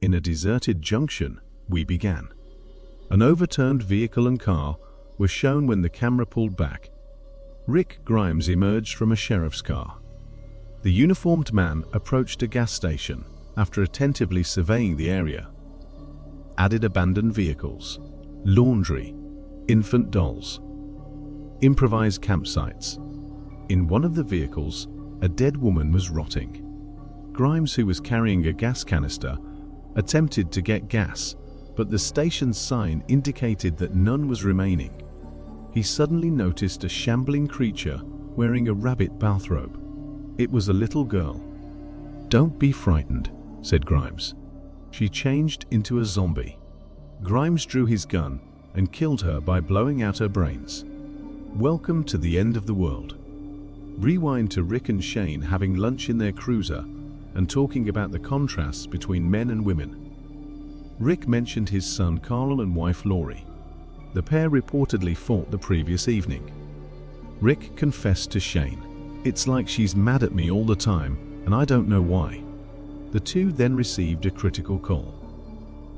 In a deserted junction, we began. An overturned vehicle and car were shown when the camera pulled back. Rick Grimes emerged from a sheriff's car. The uniformed man approached a gas station after attentively surveying the area. Added abandoned vehicles, laundry, infant dolls, improvised campsites. In one of the vehicles, a dead woman was rotting. Grimes, who was carrying a gas canister, attempted to get gas, but the station's sign indicated that none was remaining. He suddenly noticed a shambling creature wearing a rabbit bathrobe. It was a little girl. "Don't be frightened," said Grimes. She changed into a zombie. Grimes drew his gun and killed her by blowing out her brains. Welcome to the end of the world. Rewind to Rick and Shane having lunch in their cruiser and talking about the contrasts between men and women. Rick mentioned his son Carl and wife Lori. The pair reportedly fought the previous evening. Rick confessed to Shane, "It's like she's mad at me all the time, and I don't know why." The two then received a critical call.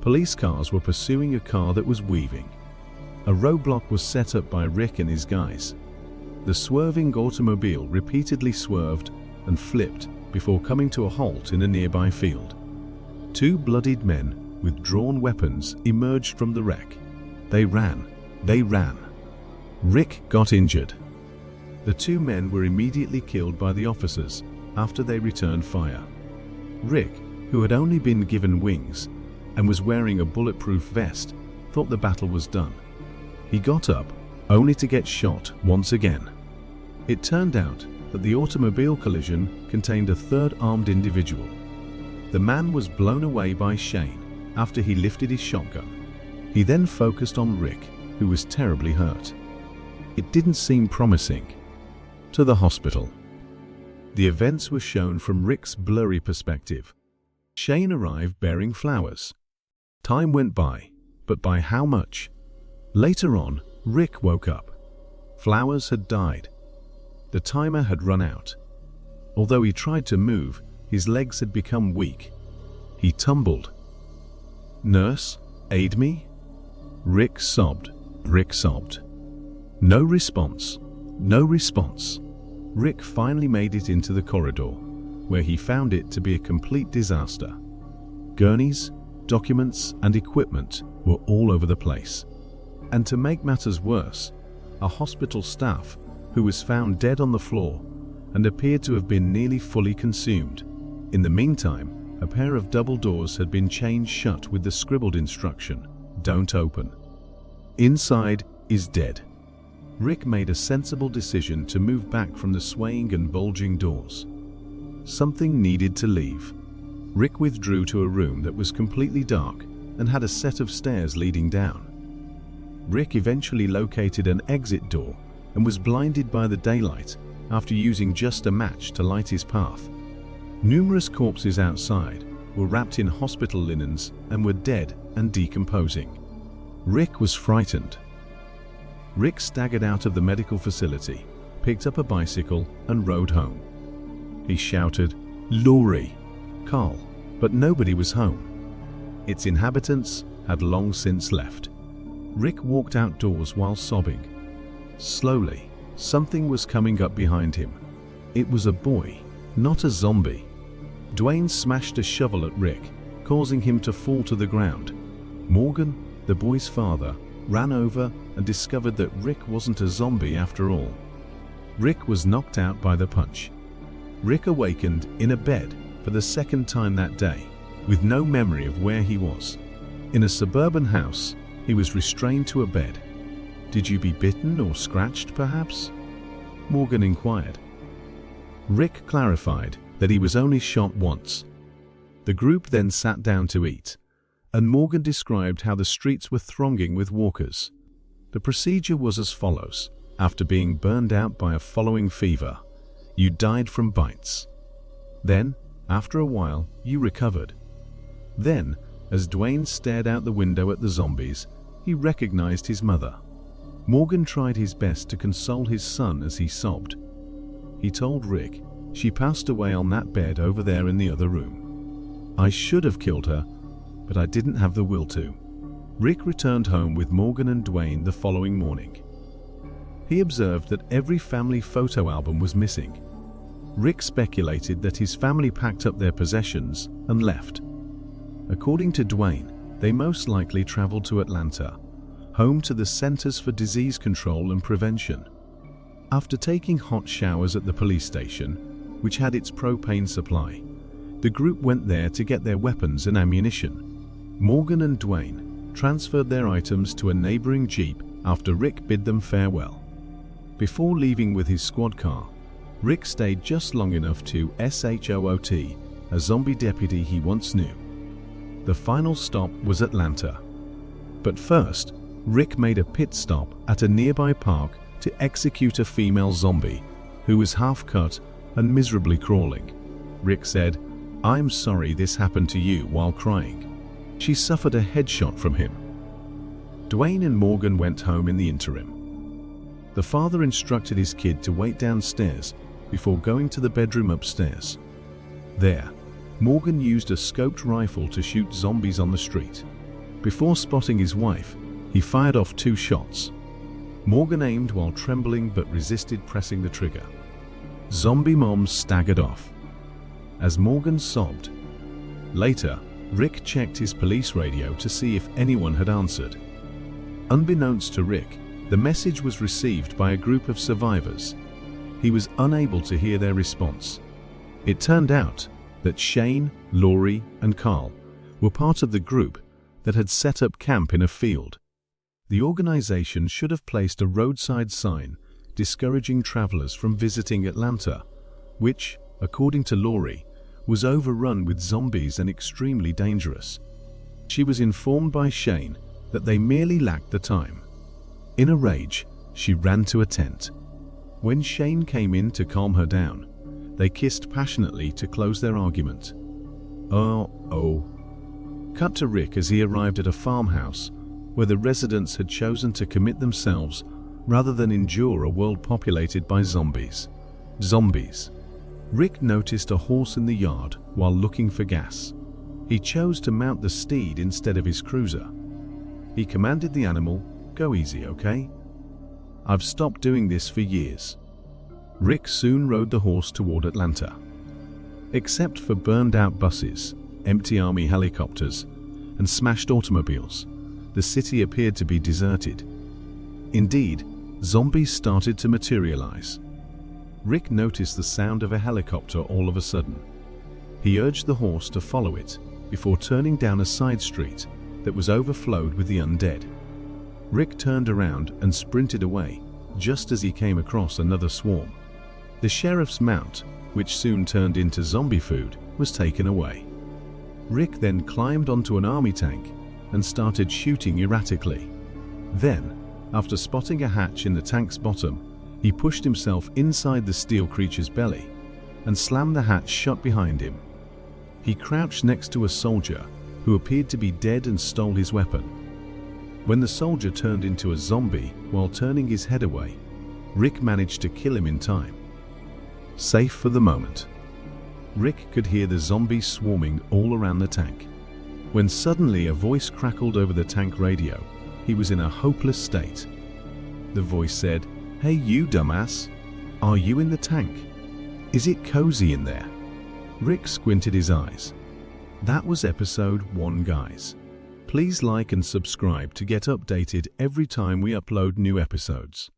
Police cars were pursuing a car that was weaving. A roadblock was set up by Rick and his guys. The swerving automobile repeatedly swerved and flipped before coming to a halt in a nearby field. Two bloodied men with drawn weapons emerged from the wreck. They ran. Rick got injured. The two men were immediately killed by the officers after they returned fire. Rick, who had only been given wings and was wearing a bulletproof vest, thought the battle was done. He got up, only to get shot once again. It turned out that the automobile collision contained a third armed individual. The man was blown away by Shane after he lifted his shotgun. He then focused on Rick, who was terribly hurt. It didn't seem promising. To the hospital. The events were shown from Rick's blurry perspective. Shane arrived bearing flowers. Time went by, but by how much? Later on, Rick woke up. Flowers had died. The timer had run out. Although he tried to move, his legs had become weak. He tumbled. "Nurse, aid me?" Rick sobbed. No response. Rick finally made it into the corridor, where he found it to be a complete disaster. Gurneys, documents, and equipment were all over the place. And to make matters worse, a hospital staff who was found dead on the floor and appeared to have been nearly fully consumed. In the meantime, a pair of double doors had been chained shut with the scribbled instruction, "Don't open." Inside is dead. Rick made a sensible decision to move back from the swaying and bulging doors. Something needed to leave. Rick withdrew to a room that was completely dark and had a set of stairs leading down. Rick eventually located an exit door and was blinded by the daylight after using just a match to light his path. Numerous corpses outside were wrapped in hospital linens and were dead and decomposing. Rick was frightened. Rick staggered out of the medical facility, picked up a bicycle, and rode home. He shouted, "Lori, Carl," but nobody was home. Its inhabitants had long since left. Rick walked outdoors while sobbing. Slowly, something was coming up behind him. It was a boy, not a zombie. Dwayne smashed a shovel at Rick, causing him to fall to the ground. Morgan, the boy's father, ran over and discovered that Rick wasn't a zombie after all. Rick was knocked out by the punch. Rick awakened in a bed for the second time that day, with no memory of where he was. In a suburban house, he was restrained to a bed. "Did you be bitten or scratched, perhaps?" Morgan inquired. Rick clarified that he was only shot once. The group then sat down to eat, and Morgan described how the streets were thronging with walkers. The procedure was as follows. After being burned out by a following fever, you died from bites. Then, after a while, you recovered. Then, as Dwayne stared out the window at the zombies, he recognized his mother. Morgan tried his best to console his son as he sobbed. He told Rick, "She passed away on that bed over there in the other room. I should have killed her, but I didn't have the will to. Rick returned home with Morgan and Dwayne the following morning. He observed that every family photo album was missing. Rick speculated that his family packed up their possessions and left. According to Dwayne, they most likely traveled to Atlanta, home to the Centers for Disease Control and Prevention. After taking hot showers at the police station, which had its propane supply, the group went there to get their weapons and ammunition. Morgan and Dwayne transferred their items to a neighboring Jeep after Rick bid them farewell. Before leaving with his squad car, Rick stayed just long enough to S01E01, a zombie deputy he once knew. The final stop was Atlanta. But first, Rick made a pit stop at a nearby park to execute a female zombie who was half cut and miserably crawling. Rick said, "I'm sorry this happened to you," while crying. She suffered a headshot from him. Dwayne and Morgan went home in the interim. The father instructed his kid to wait downstairs before going to the bedroom upstairs. There, Morgan used a scoped rifle to shoot zombies on the street. Before spotting his wife, he fired off 2 shots. Morgan aimed while trembling but resisted pressing the trigger. Zombie mom staggered off as Morgan sobbed. Later, Rick checked his police radio to see if anyone had answered. Unbeknownst to Rick, the message was received by a group of survivors. He was unable to hear their response. It turned out that Shane, Laurie, and Carl were part of the group that had set up camp in a field. The organization should have placed a roadside sign discouraging travelers from visiting Atlanta, which, according to Laurie, was overrun with zombies and extremely dangerous. She was informed by Shane that they merely lacked the time. In a rage, she ran to a tent. When Shane came in to calm her down, they kissed passionately to close their argument. Cut to Rick as he arrived at a farmhouse where the residents had chosen to commit themselves rather than endure a world populated by zombies. Rick noticed a horse in the yard while looking for gas. He chose to mount the steed instead of his cruiser. He commanded the animal, "Go easy, okay? I've stopped doing this for years." Rick soon rode the horse toward Atlanta. Except for burned-out buses, empty army helicopters, and smashed automobiles, the city appeared to be deserted. Indeed, zombies started to materialize. Rick noticed the sound of a helicopter all of a sudden. He urged the horse to follow it before turning down a side street that was overflowed with the undead. Rick turned around and sprinted away just as he came across another swarm. The sheriff's mount, which soon turned into zombie food, was taken away. Rick then climbed onto an army tank and started shooting erratically. Then, after spotting a hatch in the tank's bottom, he pushed himself inside the steel creature's belly and slammed the hatch shut behind him. He crouched next to a soldier who appeared to be dead and stole his weapon. When the soldier turned into a zombie while turning his head away, Rick managed to kill him in time. Safe for the moment, Rick could hear the zombies swarming all around the tank. When suddenly a voice crackled over the tank radio, he was in a hopeless state. The voice said, "Hey you dumbass, are you in the tank? Is it cozy in there?" Rick squinted his eyes. That was episode 1, guys. Please like and subscribe to get updated every time we upload new episodes.